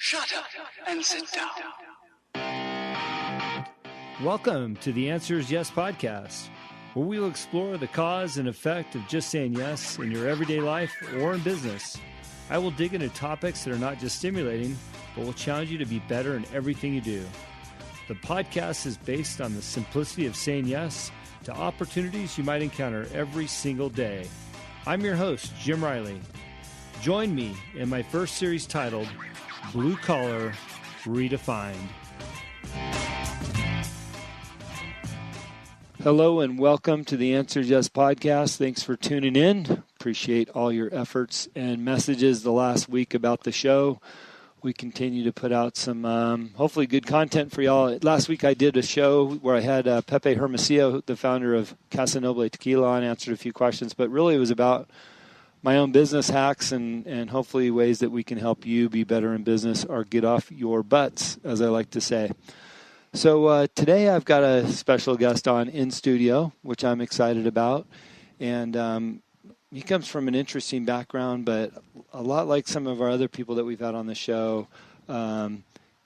Shut up and sit down. Welcome to the Answer is Yes podcast, where we will explore the cause and effect of just saying yes in your everyday life or in business. I will dig into topics that are not just stimulating, but will challenge you to be better in everything you do. The podcast is based on the simplicity of saying yes to opportunities you might encounter every single day. I'm your host, Jim Riley. Join me in my first series titled Blue Collar Redefined. Hello and welcome to the Answer Yes podcast. Thanks for tuning in. Appreciate all your efforts and messages the last week about the show. We continue to put out some hopefully good content for y'all. Last week I did a show where I had Pepe Hermosillo, the founder of Casa Noble Tequila, on, answered a few questions, but really it was about my own business hacks and hopefully ways that we can help you be better in business or get off your butts, as I like to say. So today I've got a special guest on in studio, which I'm excited about. And he comes from an interesting background, but a lot like some of our other people that we've had on the show.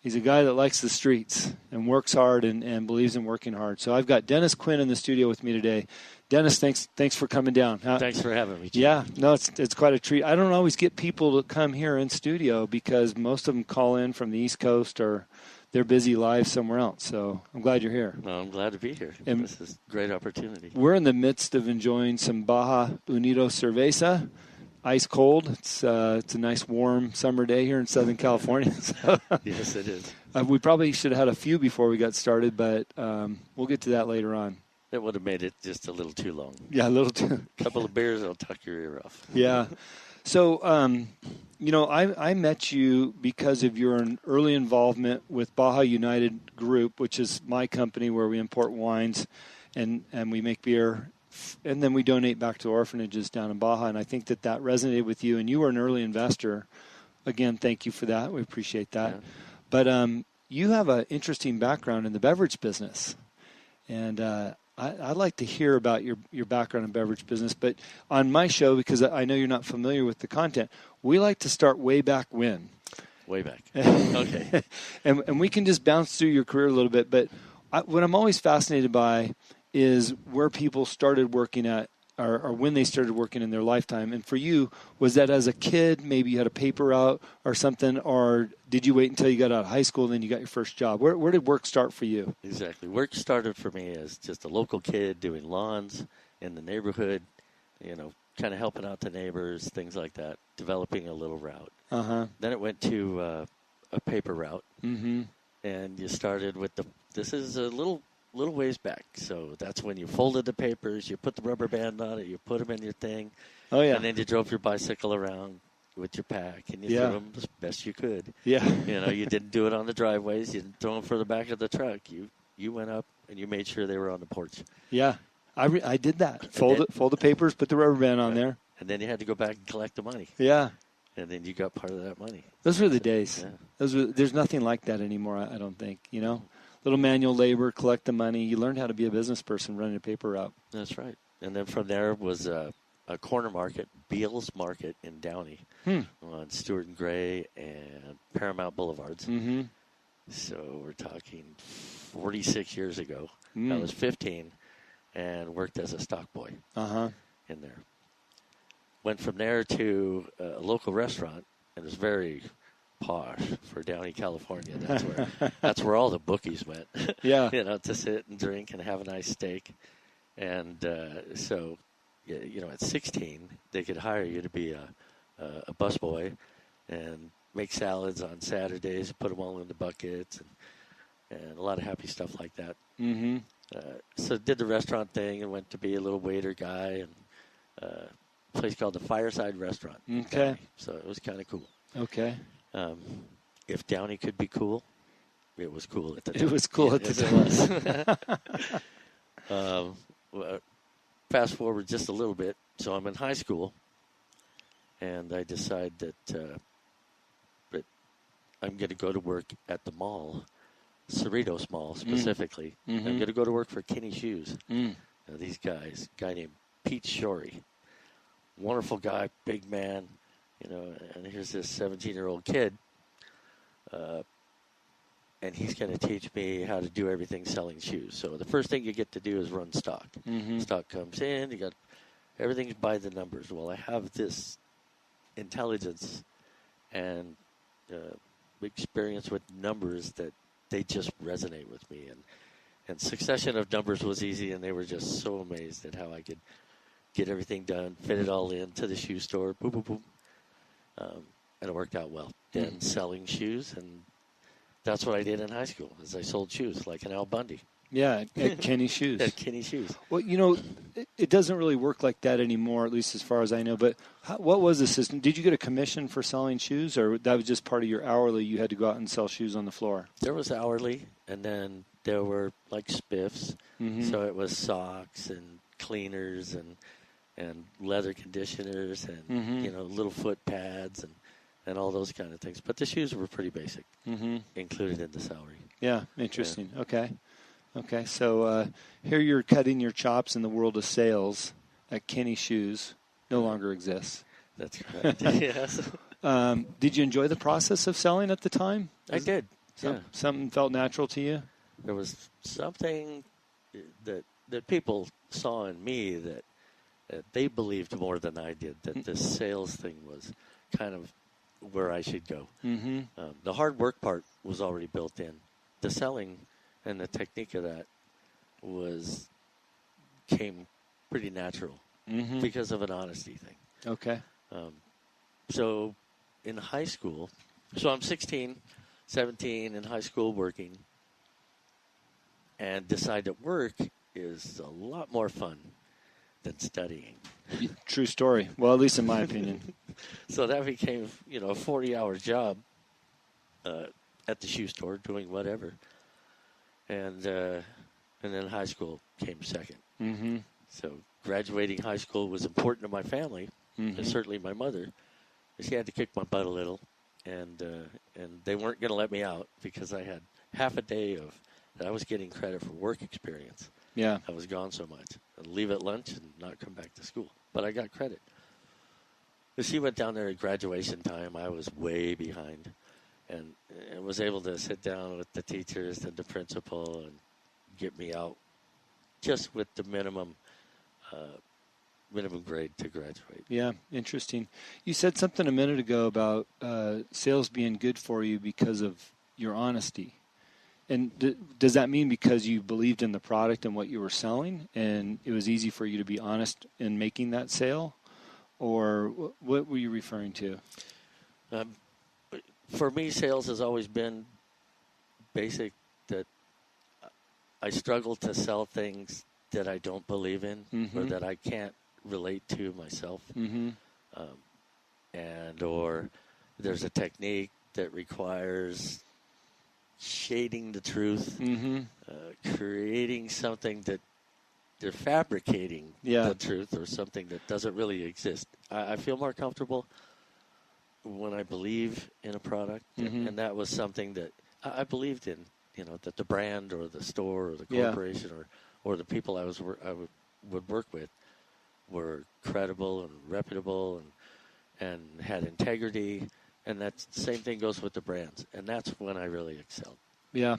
He's a guy that likes the streets and works hard and believes in working hard. So I've got Dennis Quinn in the studio with me today. Dennis, thanks for coming down. Thanks for having me, Jim. Yeah, no, it's quite a treat. I don't always get people to come here in studio because most of them call in from the East Coast or their busy lives somewhere else. So I'm glad you're here. Well, I'm glad to be here. And this is a great opportunity. We're in the midst of enjoying some Baja Unido cerveza, ice cold. It's a nice warm summer day here in Southern California. So, yes, it is. We probably should have had a few before we got started, but we'll get to that later on. It would have made it just a little too long. Yeah, a little too. A couple of beers, it'll tuck your ear off. Yeah. So, I met you because of your early involvement with Baja United Group, which is my company where we import wines and we make beer, and then we donate back to orphanages down in Baja. And I think that resonated with you, and you were an early investor. Again, thank you for that. We appreciate that. Yeah. But you have an interesting background in the beverage business, and I'd like to hear about your background in beverage business, but on my show, because I know you're not familiar with the content, we like to start way back when. Way back. Okay. and we can just bounce through your career a little bit, but what I'm always fascinated by is where people started working at, or when they started working in their lifetime. And for you, was that as a kid, maybe you had a paper route or something, or did you wait until you got out of high school and then you got your first job? Where did work start for you? Exactly. Work started for me as just a local kid doing lawns in the neighborhood, kind of helping out the neighbors, things like that, developing a little route. Uh-huh. Then it went to a paper route, mm-hmm. and you started with this is a little ways back. So that's when you folded the papers, you put the rubber band on it, you put them in your thing. Oh, yeah. And then you drove your bicycle around with your pack, and you threw them as best you could. Yeah. You didn't do it on the driveways. You didn't throw them for the back of the truck. You went up, and you made sure they were on the porch. Yeah. I did that. Fold the papers, put the rubber band on there. And then you had to go back and collect the money. Yeah. And then you got part of that money. Those were the days. Yeah. There's nothing like that anymore, I don't think, Little manual labor, collect the money. You learned how to be a business person running a paper route. That's right. And then from there was a corner market, Beals Market in Downey on Stewart and Gray and Paramount Boulevards. Mm-hmm. So we're talking 46 years ago. I was 15 and worked as a stock boy in there. Went from there to a local restaurant, and it was very posh for Downey, California. That's where all the bookies went. Yeah. To sit and drink and have a nice steak. And so, at 16, they could hire you to be a busboy and make salads on Saturdays, put them all in the buckets, and a lot of happy stuff like that. Mm-hmm. So did the restaurant thing and went to be a little waiter guy, and a place called the Fireside Restaurant. Okay. So it was kind of cool. Okay. If Downey could be cool, it was cool at the time. It was cool at the time. It was. Fast forward just a little bit. So I'm in high school, and I decide that I'm going to go to work at the mall, Cerritos Mall specifically. Mm-hmm. I'm going to go to work for Kinney Shoes. Mm. Now, these guys, a guy named Pete Shorey, wonderful guy, big man, and here's this 17-year-old kid and he's going to teach me how to do everything selling shoes. So the first thing you get to do is run stock. Mm-hmm. Stock comes in, you got everything's by the numbers. Well, I have this intelligence and experience with numbers that they just resonate with me. And succession of numbers was easy, and they were just so amazed at how I could get everything done, fit it all in to the shoe store, boom, boom, boom. And it worked out well. Then selling shoes, and that's what I did in high school, is I sold shoes like an Al Bundy. Yeah, at Kenny Shoes. At Kenny Shoes. Well, it doesn't really work like that anymore, at least as far as I know. But what was the system? Did you get a commission for selling shoes, or that was just part of your hourly? You had to go out and sell shoes on the floor? There was hourly, and then there were like spiffs. Mm-hmm. So it was socks and cleaners and leather conditioners and, little foot pads and all those kind of things. But the shoes were pretty basic, included in the salary. Yeah, interesting. Yeah. Okay, so here you're cutting your chops in the world of sales at Kenny Shoes. No longer exists. That's correct. Yes. Did you enjoy the process of selling at the time? I did. Something felt natural to you? There was something that people saw in me that they believed more than I did, that the sales thing was kind of where I should go. Mm-hmm. The hard work part was already built in. The selling and the technique of that came pretty natural because of an honesty thing. Okay. So in high school, I'm 16, 17 in high school working, and decide that work is a lot more fun than studying. True story. Well, at least in my opinion. So that became, a 40-hour job at the shoe store doing whatever. And then high school came second. Mm-hmm. So graduating high school was important to my family, and certainly my mother. She had to kick my butt a little, and they weren't going to let me out because I had half a day that I was getting credit for work experience. Yeah. I was gone so much. I'd leave at lunch and not come back to school. But I got credit. If she went down there at graduation time, I was way behind. And was able to sit down with the teachers and the principal and get me out just with the minimum grade to graduate. Yeah, interesting. You said something a minute ago about sales being good for you because of your honesty. And does that mean because you believed in the product and what you were selling, and it was easy for you to be honest in making that sale? Or what were you referring to? For me, sales has always been basic, that I struggle to sell things that I don't believe in or that I can't relate to myself. Or there's a technique that requires shading the truth, creating something that they're fabricating the truth or something that doesn't really exist. I feel more comfortable when I believe in a product, and that was something that I believed in, that the brand or the store or the corporation or the people I would work with were credible and reputable and had integrity. And that same thing goes with the brands. And that's when I really excelled. Yeah.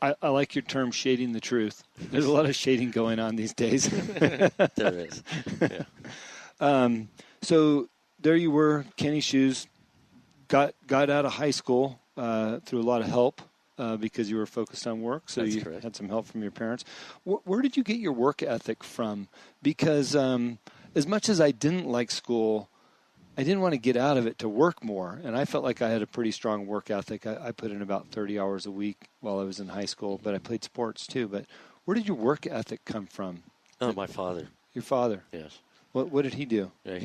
I like your term, shading the truth. There's a lot of shading going on these days. There is. Yeah. So there you were, Kenny Shoes, got out of high school through a lot of help because you were focused on work. So you had some help from your parents. Where did you get your work ethic from? Because as much as I didn't like school, I didn't want to get out of it to work more, and I felt like I had a pretty strong work ethic. I put in about 30 hours a week while I was in high school, but I played sports too. But where did your work ethic come from? Oh, my father. Your father? Yes. What did he do? Yeah,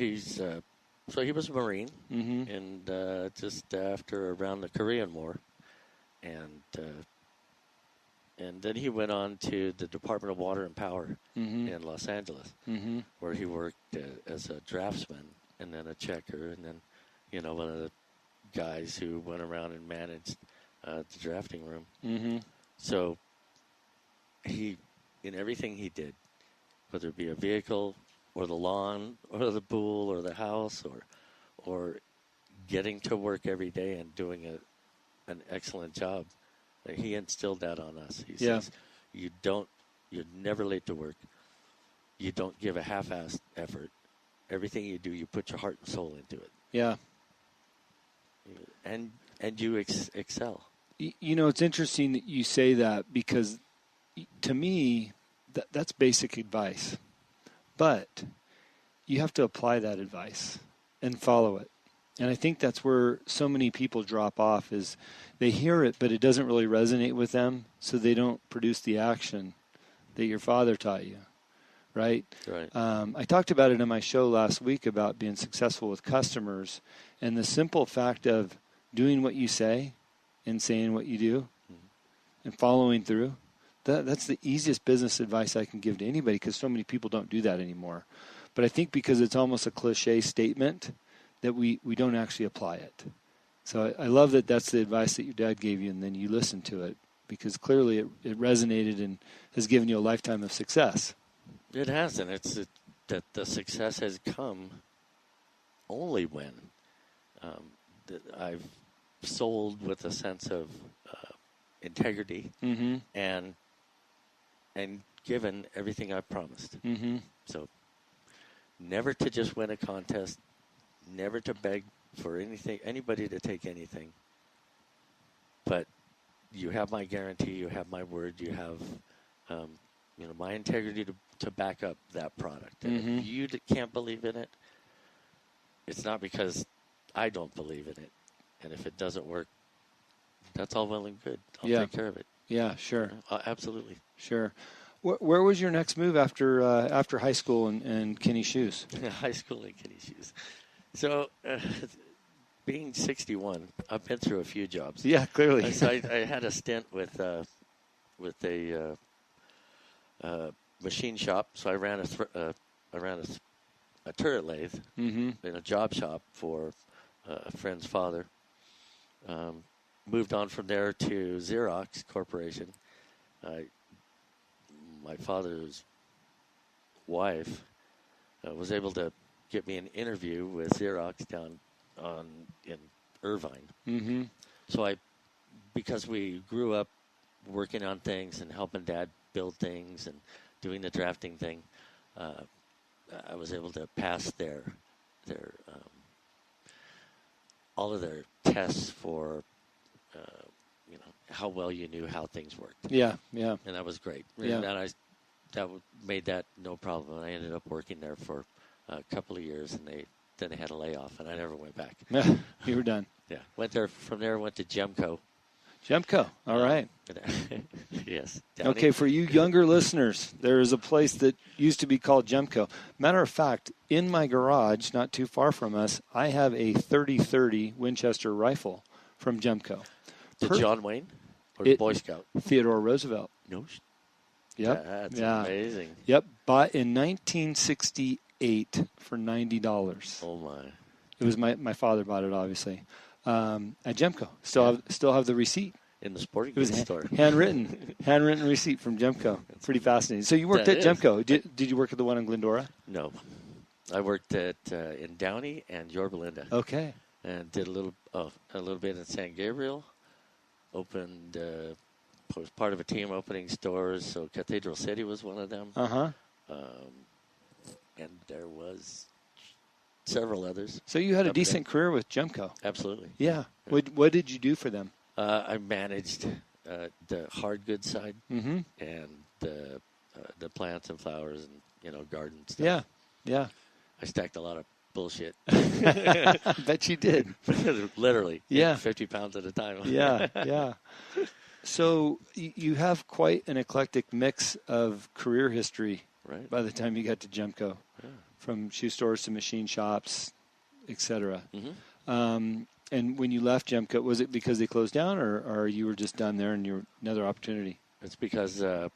so he was a Marine, and just around the Korean War, and then he went on to the Department of Water and Power in Los Angeles, where he worked as a draftsman. And then a checker, and then, one of the guys who went around and managed the drafting room. So in everything he did, whether it be a vehicle or the lawn or the pool or the house or getting to work every day and doing an excellent job. He instilled that on us. He Yeah. says, you're never late to work. You don't give a half-assed effort. Everything you do, you put your heart and soul into it. Yeah. And you excel. You know, it's interesting that you say that, because to me, that's basic advice. But you have to apply that advice and follow it. And I think that's where so many people drop off, is they hear it, but it doesn't really resonate with them, so they don't produce the action that your father taught you, right? Right. I talked about it in my show last week about being successful with customers, and the simple fact of doing what you say and saying what you do and following through. That's the easiest business advice I can give to anybody, because so many people don't do that anymore. But I think because it's almost a cliche statement, that we don't actually apply it. So I love that that's the advice that your dad gave you, and then you listened to it, because clearly it resonated and has given you a lifetime of success. It has, and it's that the success has come only when that I've sold with a sense of integrity and given everything I promised. So never to just win a contest, never to beg for anybody to take anything. But you have my guarantee, you have my word, you have my integrity to back up that product. And if you can't believe in it, it's not because I don't believe in it. And if it doesn't work, that's all well and good. I'll take care of it. Yeah, sure. Absolutely. Sure. Where was your next move after high school and Kenny Shoes? High school and Kenny Shoes. So, being 61, I've been through a few jobs. Yeah, clearly. So I had a stint with a machine shop. So I ran a turret lathe in a job shop for a friend's father. Moved on from there to Xerox Corporation. My father's wife was able to get me an interview with Xerox down in Irvine. So because we grew up working on things and helping Dad build things and doing the drafting thing, I was able to pass their all of their tests for how well you knew how things worked. Yeah. And that was great. Yeah. And that made that no problem. And I ended up working there for a couple of years, and then they had a layoff, and I never went back. You were done. Yeah. Went to Gemco. Gemco. All right. Yes. Okay, for you younger listeners, there is a place that used to be called Gemco. Matter of fact, in my garage, not too far from us, I have a 30-30 Winchester rifle from Gemco. The John Wayne or the Boy Scout? Theodore Roosevelt. No. Yep. That's amazing. Yep. Bought in 1968 for $90. Oh, my. It was my father bought it, obviously, at Gemco. Still have the receipt. In the sporting goods store. handwritten receipt from Gemco. Pretty fascinating. So you worked at Gemco. Did you work at the one in Glendora? No. I worked at in Downey and Yorba Linda. Okay. And did a little bit in San Gabriel. Opened, was part of a team opening stores. So Cathedral City was one of them. And there was several others. So you had a decent career with Gemco. Absolutely. Yeah. What did you do for them? I managed the hard goods side and the plants and flowers and garden stuff. Yeah. I stacked a lot of bullshit. I bet you did. Literally. Yeah. 50 pounds at a time. Yeah. So you have quite an eclectic mix of career history by the time you got to Gemco, from shoe stores to machine shops, etc. And when you left Gemco, was it because they closed down, or you were just done there and you were another opportunity? It's because one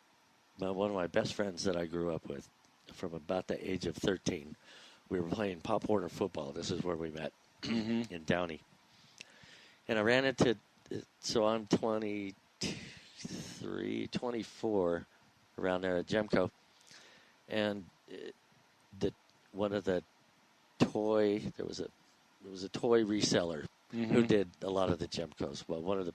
of my best friends that I grew up with, from about the age of 13, we were playing Pop Warner football. This is where we met in Downey. And I ran into, so I'm 23, 24, around there at Gemco. And one of the toy, there was a toy reseller who did a lot of the Gemcos. Well, one of the